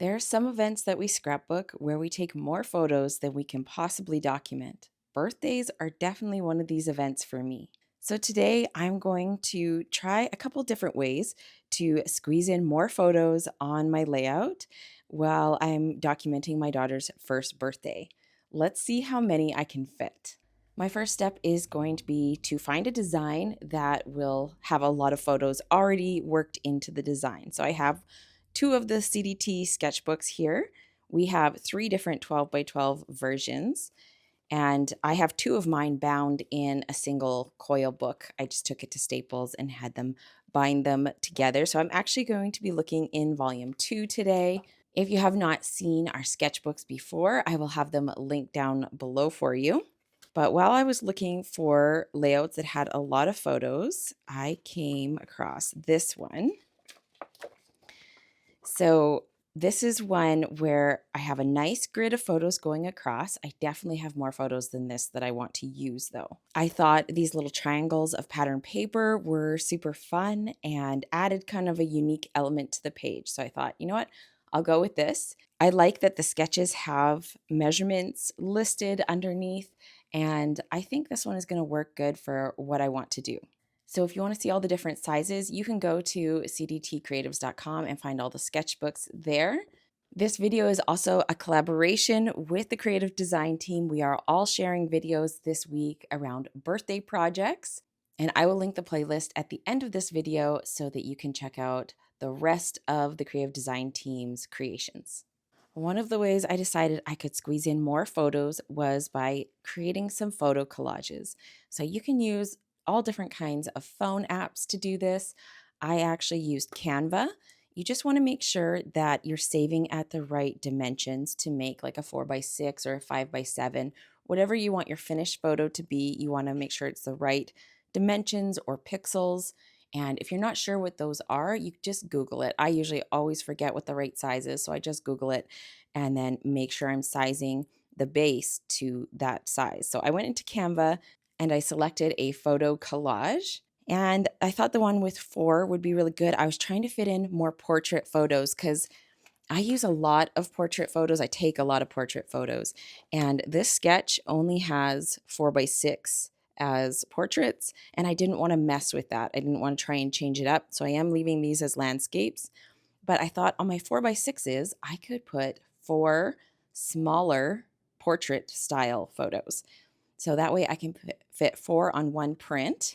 There are some events that we scrapbook where we take more photos than we can possibly document. Birthdays are definitely one of these events for me. So today I'm going to try a couple different ways to squeeze in more photos on my layout while I'm documenting my daughter's first birthday. Let's see how many I can fit. My first step is going to be to find a design that will have a lot of photos already worked into the design. So I have two of the CDT sketchbooks here. We have three different 12 by 12 versions, and I have two of mine bound in a single coil book. I just took it to Staples and had them bind them together. So I'm actually going to be looking in volume 2 today. If you have not seen our sketchbooks before, I will have them linked down below for you. But while I was looking for layouts that had a lot of photos, I came across this one. So this is one where I have a nice grid of photos going across. I definitely have more photos than this that I want to use though. I thought these little triangles of pattern paper were super fun and added kind of a unique element to the page. So I thought, you know what, I'll go with this. I like that the sketches have measurements listed underneath, and I think this one is going to work good for what I want to do. So if you want to see all the different sizes, you can go to cdtcreatives.com and find all the sketchbooks there. This video is also a collaboration with the creative design team. We are all sharing videos this week around birthday projects, and I will link the playlist at the end of this video so that you can check out the rest of the creative design team's creations. One of the ways I decided I could squeeze in more photos was by creating some photo collages. So you can use all different kinds of phone apps to do this. I actually used Canva. You just want to make sure that you're saving at the right dimensions to make like a 4x6 or a 5x7, whatever you want your finished photo to be. You want to make sure it's the right dimensions or pixels. And if you're not sure what those are, you just Google it. I usually always forget what the right size is, so I just Google it and then make sure I'm sizing the base to that size. So I went into Canva and I selected a photo collage. And I thought the one with 4 would be really good. I was trying to fit in more portrait photos because I use a lot of portrait photos. I take a lot of portrait photos. And this sketch only has 4x6 as portraits, and I didn't want to mess with that. I didn't want to try and change it up. So I am leaving these as landscapes. But I thought on my 4x6s, I could put 4 smaller portrait style photos. So that way I can fit 4 on one print.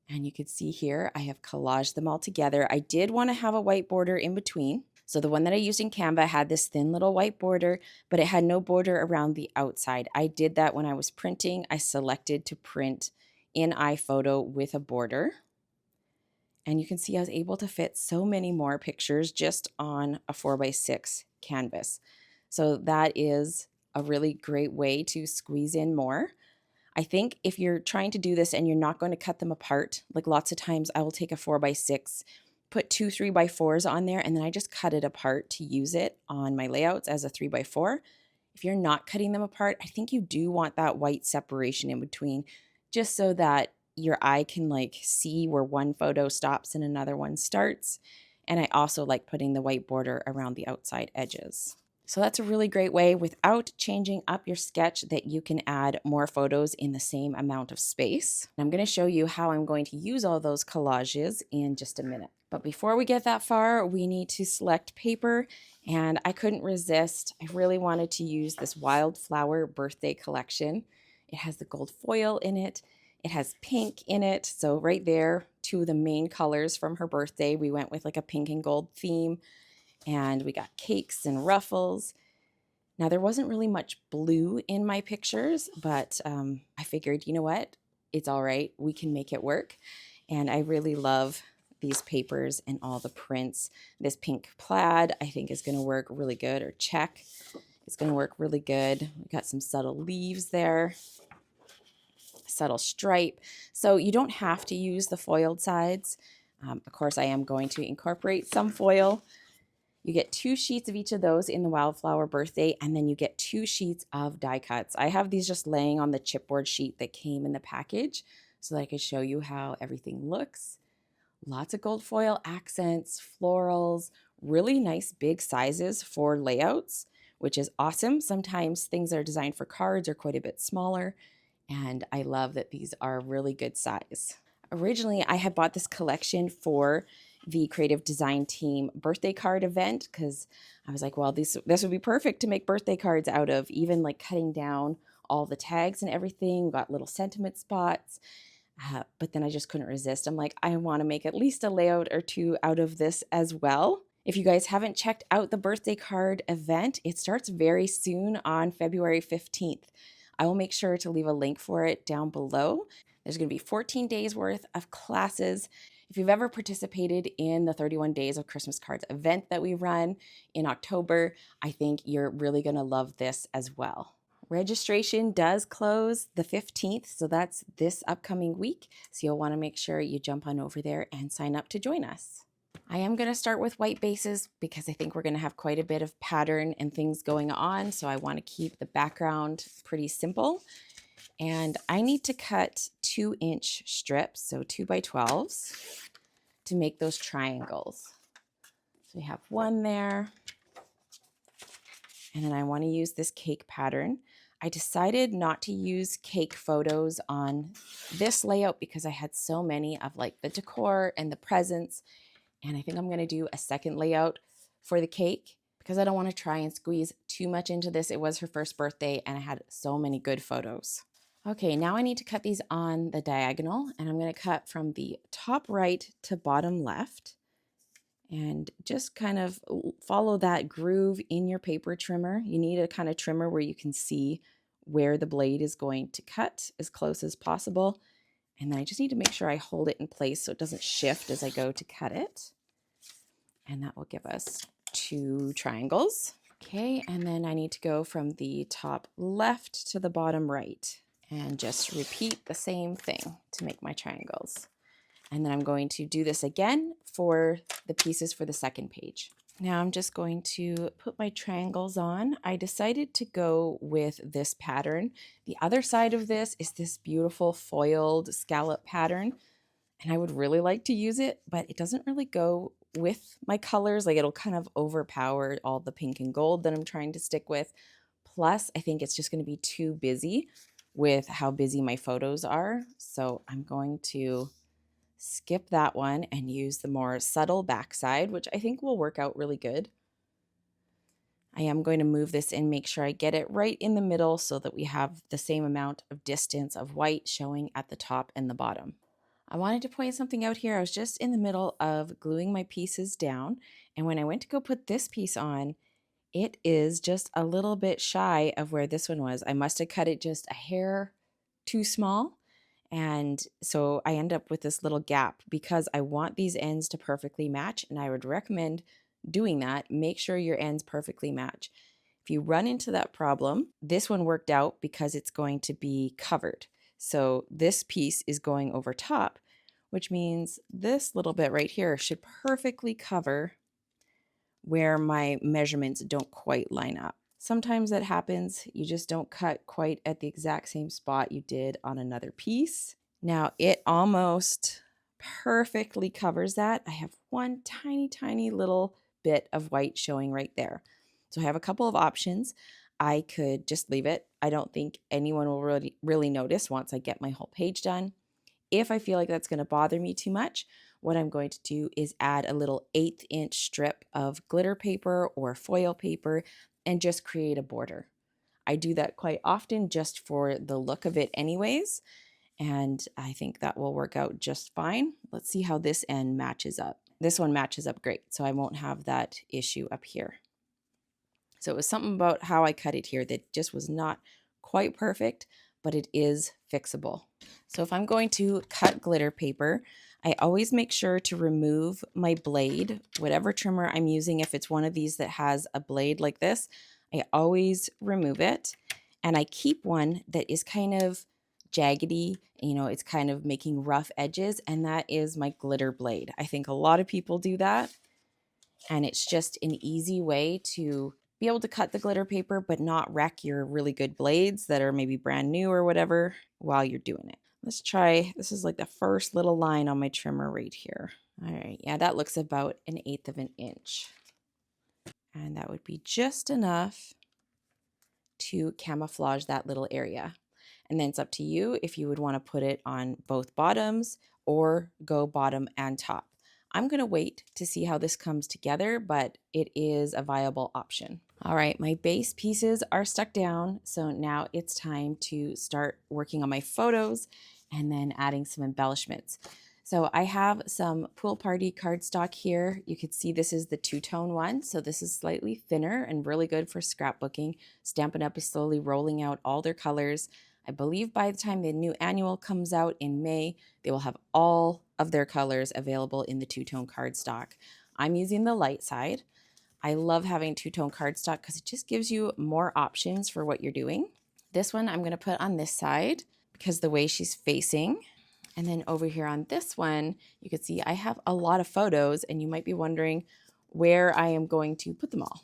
And you can see here, I have collaged them all together. I did want to have a white border in between. So the one that I used in Canva had this thin little white border, but it had no border around the outside. I did that when I was printing. I selected to print in iPhoto with a border. And you can see I was able to fit so many more pictures just on a 4x6 canvas. So that is a really great way to squeeze in more. I think if you're trying to do this and you're not going to cut them apart, like lots of times I will take a 4x6, put 2 3x4s on there, and then I just cut it apart to use it on my layouts as a 3x4. If you're not cutting them apart, I think you do want that white separation in between, just so that your eye can like see where one photo stops and another one starts. And I also like putting the white border around the outside edges. So that's a really great way without changing up your sketch that you can add more photos in the same amount of space. I'm going to show you how I'm going to use all those collages in just a minute. But before we get that far, we need to select paper, and I couldn't resist. I really wanted to use this Wildflower Birthday collection. It has the gold foil in it. It has pink in it. So right there, 2 of the main colors from her birthday. We went with like a pink and gold theme. And we got cakes and ruffles. Now, there wasn't really much blue in my pictures, but I figured, you know what? It's all right. We can make it work. And I really love these papers and all the prints. This pink plaid, I think, is going to work really good, or check. It's going to work really good. We've got some subtle leaves there, subtle stripe. So you don't have to use the foiled sides. Of course, I am going to incorporate some foil. You get 2 sheets of each of those in the Wildflower Birthday, and then you get 2 sheets of die cuts. I have these just laying on the chipboard sheet that came in the package so that I could show you how everything looks. Lots of gold foil accents, florals, really nice big sizes for layouts, which is awesome. Sometimes things that are designed for cards are quite a bit smaller, and I love that these are really good size. Originally, I had bought this collection for the creative design team birthday card event because I was like, well, this would be perfect to make birthday cards out of, even like cutting down all the tags and everything, got little sentiment spots. But then I just couldn't resist. I'm like, I want to make at least a layout or two out of this as well. If you guys haven't checked out the birthday card event, it starts very soon on February 15th. I will make sure to leave a link for it down below. There's going to be 14 days worth of classes. If you've ever participated in the 31 Days of Christmas Cards event that we run in October, I think you're really going to love this as well. Registration does close the 15th, so that's this upcoming week. So you'll want to make sure you jump on over there and sign up to join us. I am going to start with white bases because I think we're going to have quite a bit of pattern and things going on. So I want to keep the background pretty simple. And I need to cut 2-inch strips, so 2x12s, to make those triangles. So we have one there. And then I want to use this cake pattern. I decided not to use cake photos on this layout because I had so many of like the decor and the presents. And I think I'm going to do a second layout for the cake because I don't want to try and squeeze too much into this. It was her first birthday and I had so many good photos. Okay, now I need to cut these on the diagonal, and I'm going to cut from the top right to bottom left and just kind of follow that groove in your paper trimmer. You need a kind of trimmer where you can see where the blade is going to cut as close as possible. And then I just need to make sure I hold it in place so it doesn't shift as I go to cut it. And that will give us 2 triangles. Okay, and then I need to go from the top left to the bottom right. And just repeat the same thing to make my triangles. And then I'm going to do this again for the pieces for the second page. Now I'm just going to put my triangles on. I decided to go with this pattern. The other side of this is this beautiful foiled scallop pattern. And I would really like to use it, but it doesn't really go with my colors. Like it'll kind of overpower all the pink and gold that I'm trying to stick with. Plus, I think it's just going to be too busy with how busy my photos are. So I'm going to skip that one and use the more subtle backside, which I think will work out really good. I am going to move this and make sure I get it right in the middle so that we have the same amount of distance of white showing at the top and the bottom. I wanted to point something out here. I was just in the middle of gluing my pieces down, and when I went to go put this piece on, it is just a little bit shy of where this one was. I must have cut it just a hair too small. And so I end up with this little gap because I want these ends to perfectly match. And I would recommend doing that. Make sure your ends perfectly match. If you run into that problem, this one worked out because it's going to be covered. So this piece is going over top, which means this little bit right here should perfectly cover where my measurements don't quite line up. Sometimes that happens. You just don't cut quite at the exact same spot you did on another piece. Now it almost perfectly covers that. I have one tiny little bit of white showing right there. So I have a couple of options. I could just leave it. I don't think anyone will really notice once I get my whole page done. If I feel like that's going to bother me too much, what I'm going to do is add a little 1/8-inch strip of glitter paper or foil paper and just create a border. I do that quite often just for the look of it anyways, and I think that will work out just fine. Let's see how this end matches up. This one matches up great, so I won't have that issue up here. So it was something about how I cut it here that just was not quite perfect, but it is fixable. So if I'm going to cut glitter paper, I always make sure to remove my blade, whatever trimmer I'm using. If it's one of these that has a blade like this, I always remove it. And I keep one that is kind of jaggedy, you know, it's kind of making rough edges, and that is my glitter blade. I think a lot of people do that, and it's just an easy way to be able to cut the glitter paper but not wreck your really good blades that are maybe brand new or whatever while you're doing it. Let's try, this is like the first little line on my trimmer right here. All right, yeah, that looks about 1/8 of an inch. And that would be just enough to camouflage that little area. And then it's up to you if you would want to put it on both bottoms or go bottom and top. I'm going to wait to see how this comes together, but it is a viable option. All right, my base pieces are stuck down, so now it's time to start working on my photos and then adding some embellishments. So I have some pool party cardstock here. You can see this is the two-tone one, so this is slightly thinner and really good for scrapbooking. Stampin' Up! Is slowly rolling out all their colors. I believe by the time the new annual comes out in May, they will have all of their colors available in the two-tone cardstock. I'm using the light side. I love having two-tone cardstock because it just gives you more options for what you're doing. This one I'm going to put on this side because the way she's facing. And then over here on this one, you can see I have a lot of photos and you might be wondering where I am going to put them all.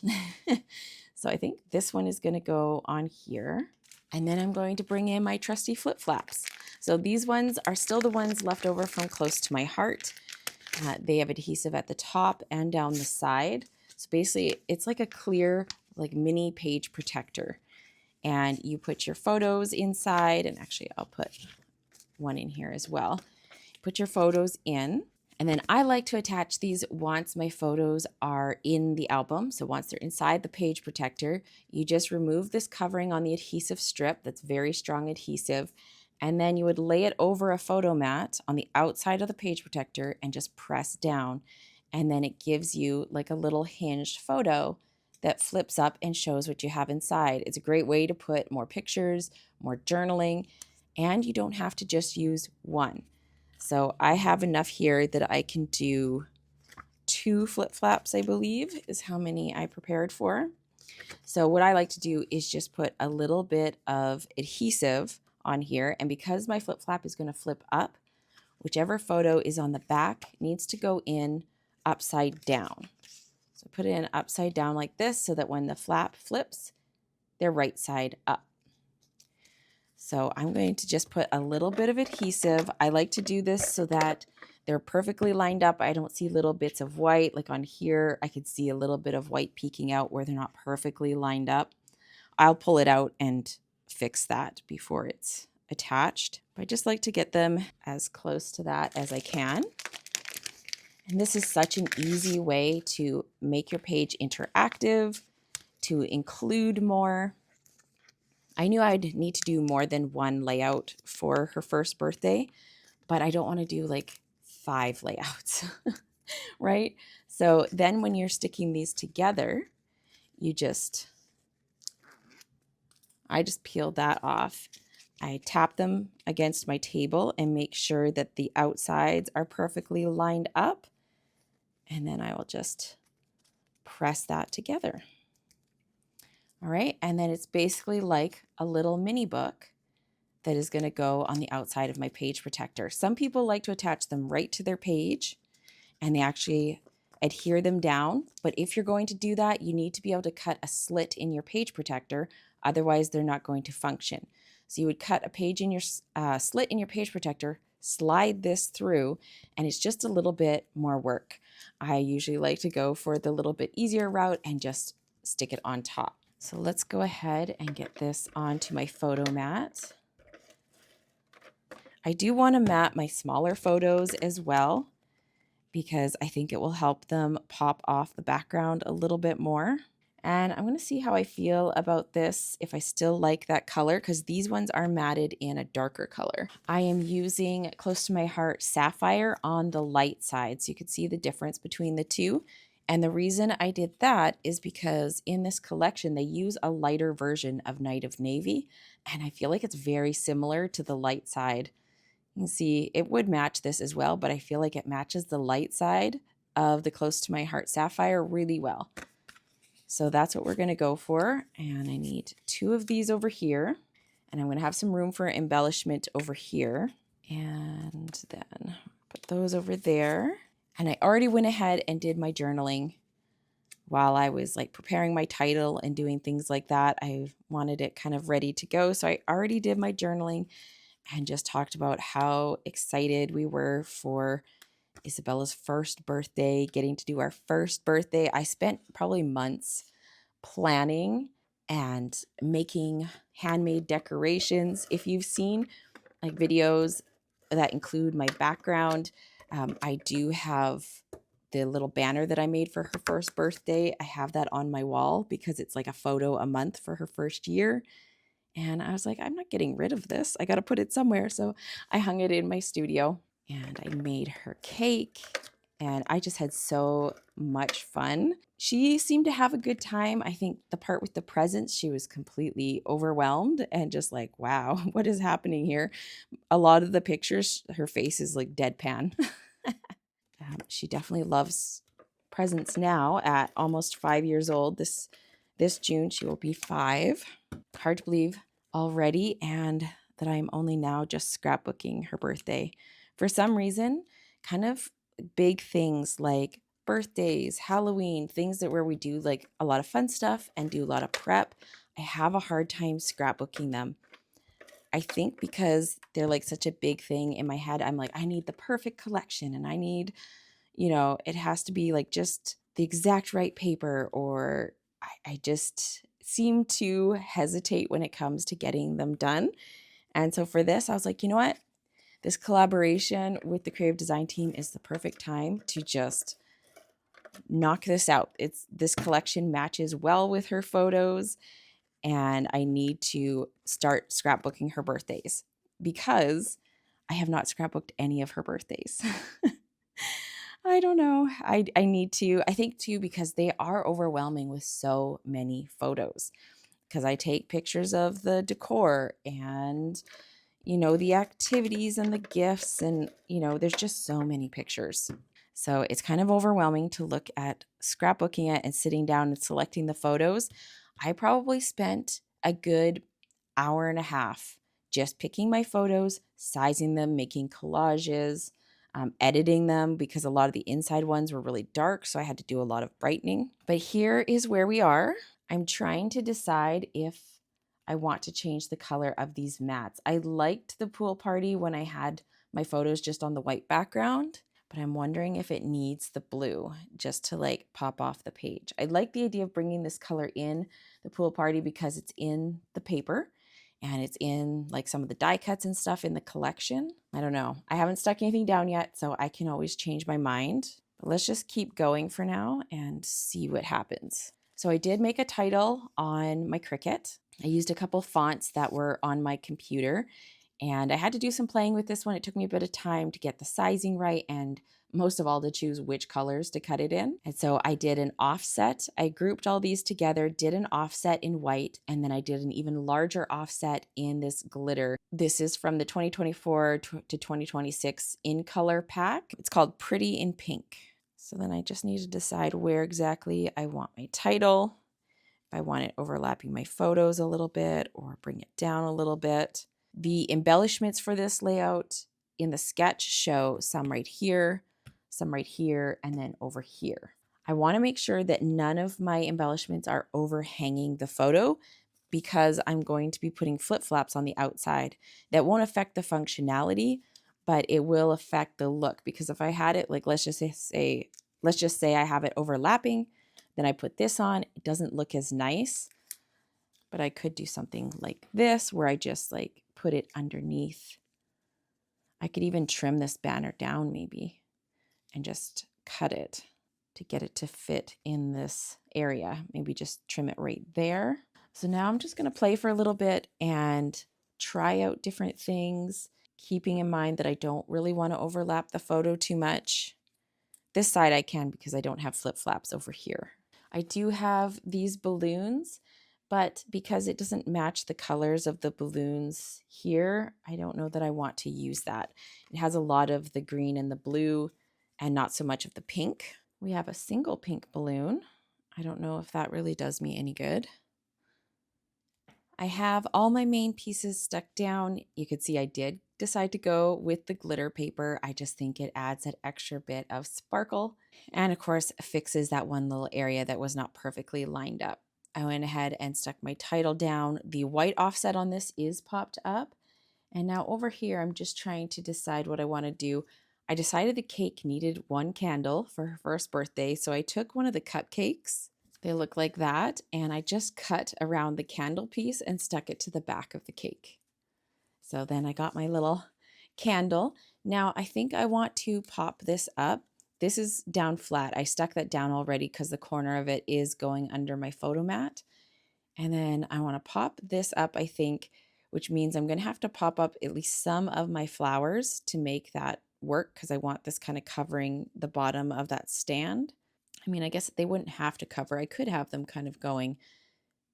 So I think this one is going to go on here. And then I'm going to bring in my trusty flip flaps. So these ones are still the ones left over from Close to My Heart. They have adhesive at the top and down the side. So basically it's like a clear, like mini page protector. And you put your photos inside, and actually I'll put one in here as well. Put your photos in. And then I like to attach these once my photos are in the album. So once they're inside the page protector, you just remove this covering on the adhesive strip that's very strong adhesive. And then you would lay it over a photo mat on the outside of the page protector and just press down. And then it gives you like a little hinged photo that flips up and shows what you have inside. It's a great way to put more pictures, more journaling, and you don't have to just use one. So I have enough here that I can do 2 flip flaps, I believe, is how many I prepared for. So what I like to do is just put a little bit of adhesive on here. And because my flip flap is going to flip up, whichever photo is on the back needs to go in upside down. So put it in upside down like this so that when the flap flips, they're right side up. So I'm going to just put a little bit of adhesive. I like to do this so that they're perfectly lined up. I don't see little bits of white. Like on here, I could see a little bit of white peeking out where they're not perfectly lined up. I'll pull it out and fix that before it's attached. But I just like to get them as close to that as I can. And this is such an easy way to make your page interactive, to include more. I knew I'd need to do more than one layout for her first birthday, but I don't want to do like 5 layouts, right? So then when you're sticking these together, I just peel that off. I tap them against my table and make sure that the outsides are perfectly lined up. And then I will just press that together. All right, and then it's basically like a little mini book that is going to go on the outside of my page protector. Some people like to attach them right to their page and they actually adhere them down. But if you're going to do that, you need to be able to cut a slit in your page protector. Otherwise, they're not going to function. So you would cut a page in your slit in your page protector, slide this through, and it's just a little bit more work. I usually like to go for the little bit easier route and just stick it on top. So let's go ahead and get this onto my photo mat. I do want to mat my smaller photos as well because I think it will help them pop off the background a little bit more. And I'm going to see how I feel about this, if I still like that color, because these ones are matted in a darker color. I am using Close to My Heart Sapphire on the light side, so you can see the difference between the two. And the reason I did that is because in this collection, they use a lighter version of Night of Navy, and I feel like it's very similar to the light side. You can see it would match this as well, but I feel like it matches the light side of the Close to My Heart Sapphire really well. So that's what we're going to go for. And I need 2 of these over here. And I'm going to have some room for embellishment over here. And then put those over there. And I already went ahead and did my journaling while I was like preparing my title and doing things like that. I wanted it kind of ready to go. So I already did my journaling and just talked about how excited we were for Isabella's first birthday, getting to do our first birthday. I spent probably months planning and making handmade decorations. If you've seen like videos that include my background, I do have the little banner that I made for her first birthday. I have that on my wall because it's like a photo a month for her first year. And I was like, I'm not getting rid of this. I got to put it somewhere. So I hung it in my studio and I made her cake. And I just had so much fun. She seemed to have a good time. I think the part with the presents, she was completely overwhelmed and just like, wow, what is happening here? A lot of the pictures, her face is like deadpan. She definitely loves presents now at almost 5 years old. This June, she will be 5. Hard to believe already, and that I'm only now just scrapbooking her birthday. For some reason, kind of big things like birthdays, Halloween, things that where we do like a lot of fun stuff and do a lot of prep, I have a hard time scrapbooking them. I think because they're like such a big thing in my head, I'm like, I need the perfect collection and I need, it has to be like just the exact right paper, or I just seem to hesitate when it comes to getting them done. And so for this, I was like, you know what? This collaboration with the creative design team is the perfect time to just knock this out. This collection matches well with her photos, and I need to start scrapbooking her birthdays because I have not scrapbooked any of her birthdays. I don't know. I need to. I think too because they are overwhelming with so many photos. Because I take pictures of the decor and the activities and the gifts, and there's just so many pictures. So it's kind of overwhelming to look at scrapbooking it and sitting down and selecting the photos. I probably spent a good hour and a half just picking my photos, sizing them, making collages, editing them because a lot of the inside ones were really dark, so I had to do a lot of brightening. But here is where we are. I'm trying to decide if I want to change the color of these mats. I liked the pool party when I had my photos just on the white background, but I'm wondering if it needs the blue just to like pop off the page. I like the idea of bringing this color in the pool party because it's in the paper and it's in like some of the die cuts and stuff in the collection. I don't know. I haven't stuck anything down yet, so I can always change my mind. But let's just keep going for now and see what happens. So I did make a title on my Cricut. I used a couple fonts that were on my computer, and I had to do some playing with this one. It took me a bit of time to get the sizing right and most of all to choose which colors to cut it in. And so I did an offset. I grouped all these together, did an offset in white, and then I did an even larger offset in this glitter. This is from the 2024 to 2026 in color pack. It's called Pretty in Pink. So then I just need to decide where exactly I want my title. If I want it overlapping my photos a little bit or bring it down a little bit. The embellishments for this layout in the sketch show some right here, and then over here. I want to make sure that none of my embellishments are overhanging the photo because I'm going to be putting flip-flops on the outside. That won't affect the functionality, but it will affect the look, because if I had it, like let's just say I have it overlapping, then I put this on, it doesn't look as nice. But I could do something like this where I just like put it underneath. I could even trim this banner down maybe and just cut it to get it to fit in this area. Maybe just trim it right there. So now I'm just going to play for a little bit and try out different things, keeping in mind that I don't really want to overlap the photo too much. This side I can because I don't have flip-flops over here. I do have these balloons, but because it doesn't match the colors of the balloons here, I don't know that I want to use that. It has a lot of the green and the blue and not so much of the pink. We have a single pink balloon. I don't know if that really does me any good. I have all my main pieces stuck down. You could see I did decide to go with the glitter paper. I just think it adds that extra bit of sparkle and of course fixes that one little area that was not perfectly lined up. I went ahead and stuck my title down. The white offset on this is popped up. And now over here, I'm just trying to decide what I want to do. I decided the cake needed one candle for her first birthday, so I took one of the cupcakes. They look like that, and I just cut around the candle piece and stuck it to the back of the cake. So then I got my little candle. Now I think I want to pop this up. This is down flat. I stuck that down already because the corner of it is going under my photo mat. And then I want to pop this up, I think, which means I'm going to have to pop up at least some of my flowers to make that work, because I want this kind of covering the bottom of that stand. I mean, I guess they wouldn't have to cover. I could have them kind of going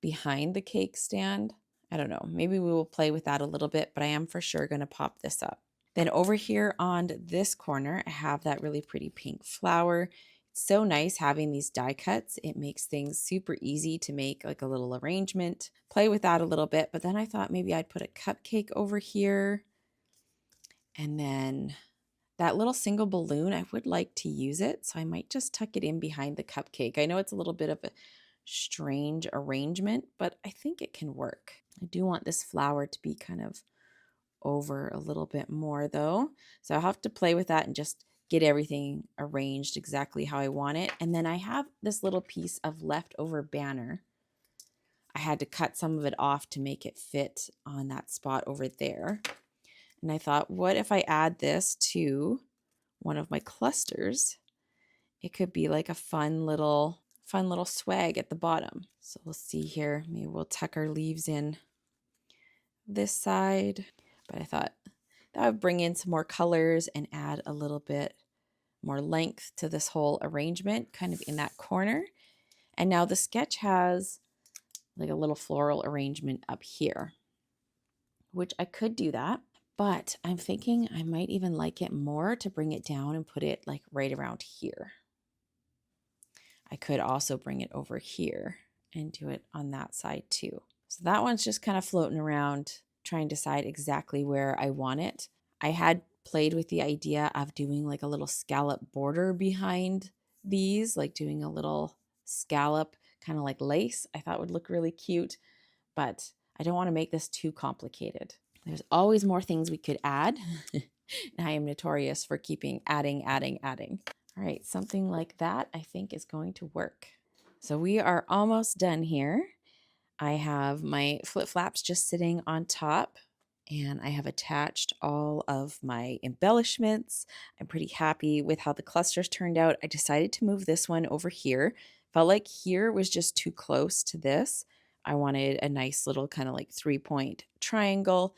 behind the cake stand. I don't know. Maybe we will play with that a little bit, but I am for sure going to pop this up. Then over here on this corner, I have that really pretty pink flower. It's so nice having these die cuts. It makes things super easy to make like a little arrangement. Play with that a little bit, but then I thought maybe I'd put a cupcake over here. And then that little single balloon, I would like to use it, so I might just tuck it in behind the cupcake. I know it's a little bit of a strange arrangement, but I think it can work. I do want this flower to be kind of over a little bit more though, so I'll have to play with that and just get everything arranged exactly how I want it. And then I have this little piece of leftover banner. I had to cut some of it off to make it fit on that spot over there. And I thought, what if I add this to one of my clusters? It could be like a fun little swag at the bottom. So we'll see here. Maybe we'll tuck our leaves in this side. But I thought that would bring in some more colors and add a little bit more length to this whole arrangement, kind of in that corner. And now the sketch has like a little floral arrangement up here, which I could do that. But I'm thinking I might even like it more to bring it down and put it like right around here. I could also bring it over here and do it on that side too. So that one's just kind of floating around, trying to decide exactly where I want it. I had played with the idea of doing like a little scallop border behind these, like doing a little scallop kind of like lace. I thought would look really cute, but I don't want to make this too complicated. There's always more things we could add. And I am notorious for keeping adding. All right, something like that I think is going to work. So we are almost done here. I have my flip flaps just sitting on top, and I have attached all of my embellishments. I'm pretty happy with how the clusters turned out. I decided to move this one over here. Felt like here was just too close to this. I wanted a nice little kind of like 3-point triangle,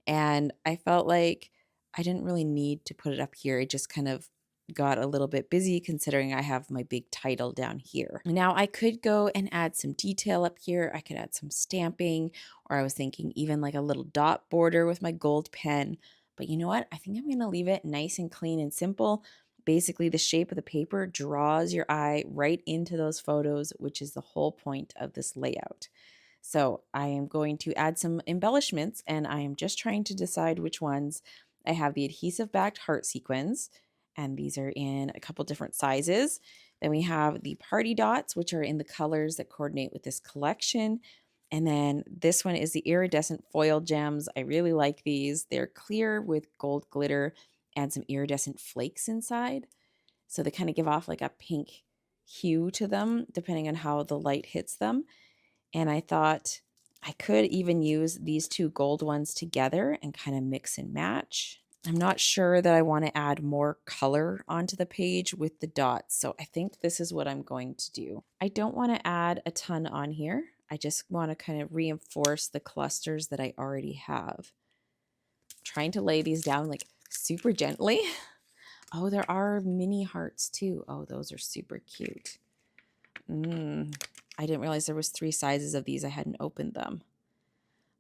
and I felt like I didn't really need to put it up here. It just kind of got a little bit busy considering I have my big title down here. Now I could go and add some detail up here. I could add some stamping, or I was thinking even like a little dot border with my gold pen. But you know what? I think I'm going to leave it nice and clean and simple. Basically, the shape of the paper draws your eye right into those photos, which is the whole point of this layout. So I am going to add some embellishments, and I am just trying to decide which ones. I have the adhesive-backed heart sequins, and these are in a couple different sizes. Then we have the party dots, which are in the colors that coordinate with this collection. And then this one is the iridescent foil gems. I really like these. They're clear with gold glitter and some iridescent flakes inside. So they kind of give off like a pink hue to them, depending on how the light hits them. And I thought I could even use these two gold ones together and kind of mix and match. I'm not sure that I want to add more color onto the page with the dots, so I think this is what I'm going to do. I don't want to add a ton on here. I just want to kind of reinforce the clusters that I already have. I'm trying to lay these down like super gently. Oh, there are mini hearts too. Oh, those are super cute. I didn't realize there was 3 sizes of these. I hadn't opened them.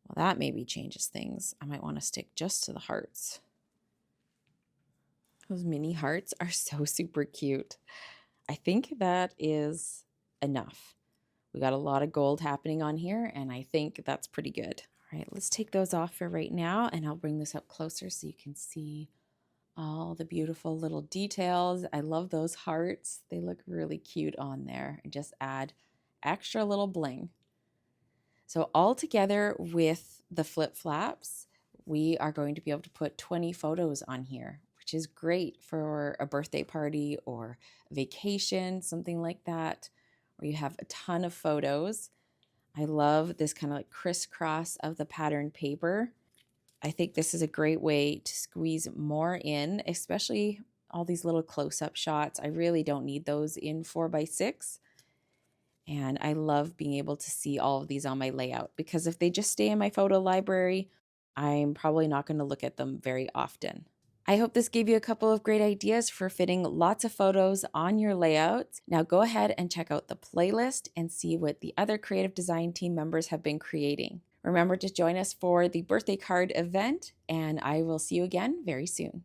Well, that maybe changes things. I might want to stick just to the hearts. Those mini hearts are so super cute. I think that is enough. We got a lot of gold happening on here, and I think that's pretty good. All right, let's take those off for right now, and I'll bring this up closer so you can see all the beautiful little details. I love those hearts. They look really cute on there and just add extra little bling. So all together with the flip flaps, we are going to be able to put 20 photos on here, which is great for a birthday party or a vacation, something like that, where you have a ton of photos. I love this kind of like crisscross of the pattern paper. I think this is a great way to squeeze more in, especially all these little close-up shots. I really don't need those in 4x6. And I love being able to see all of these on my layout, because if they just stay in my photo library, I'm probably not going to look at them very often. I hope this gave you a couple of great ideas for fitting lots of photos on your layouts. Now go ahead and check out the playlist and see what the other creative design team members have been creating. Remember to join us for the birthday card event, and I will see you again very soon.